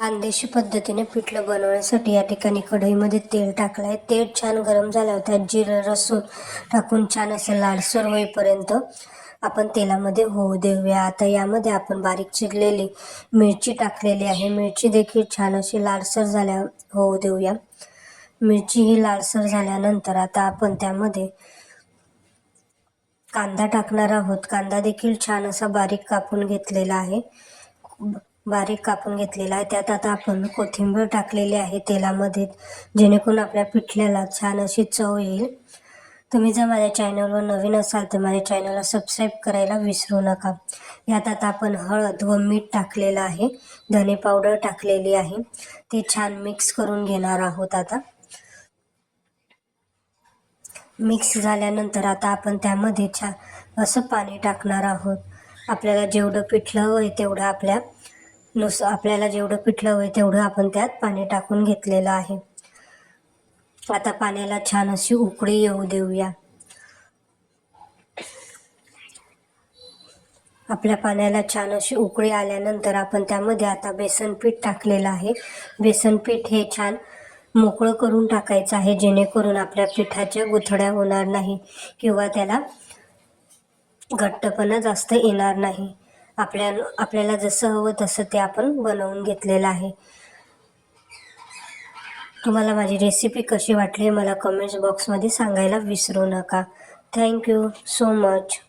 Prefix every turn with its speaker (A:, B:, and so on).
A: खानदेशी पद्धतीने पिठलं बनवण्यासाठी या ठिकाणी कढईमध्ये तेल टाकलं आहे. तेल छान गरम झाल्यावर त्यात जिरं लसूण टाकून छान असं लालसर होईपर्यंत आपण तेलामध्ये होऊ देऊया. आता यामध्ये आपण बारीक चिरलेली मिरची टाकलेली आहे. मिरची देखील छान अशी लालसर होऊ देऊया. मिरची ही लालसर झाल्यानंतर आता आपण त्यामध्ये कांदा टाकणार आहोत. कांदा देखील छान असा बारीक कापून घेतलेला आहे. त्यात आता आपण कोथिंबीर टाकलेली आहे तेलामध्ये, जेणेकरून आपल्या पिठल्याला छान अशी चव येईल. तुम्ही जर माझ्या चॅनलवर नवीन असाल तर माझ्या चॅनलला सबस्क्राईब करायला विसरू नका. यात आता आपण हळद व मीठ टाकलेलं आहे. धने पावडर टाकलेली आहे. ते छान मिक्स करून घेणार आहोत. आता मिक्स झाल्यानंतर आता आपण त्यामध्ये छान असं पाणी टाकणार आहोत. आपल्याला जेवढं पिठलं हवंय तेवढं आपल्याला जेवढं पिठलं हवंय तेवढं आपण त्यात पाणी टाकून घेतलेलं आहे. आता पाण्याला छान अशी उकळी येऊ देऊया. आपल्या पाण्याला छान अशी उकळी आल्यानंतर आपण त्यामध्ये आता बेसन पीठ टाकलेलं आहे. बेसन पीठ हे छान मोकळं करून टाकायचं आहे, जेणेकरून आपल्या पिठाच्या गुठळ्या होणार नाही किंवा त्याला घट्टपणा जास्त येणार नाही. आपल्याला जसं हवं तसं ते आपण बनवून घेतलेलं आहे. तुम्हाला माझी रेसिपी कशी वाटली मला कमेंट्स बॉक्समध्ये सांगायला विसरू नका. Thank you so much.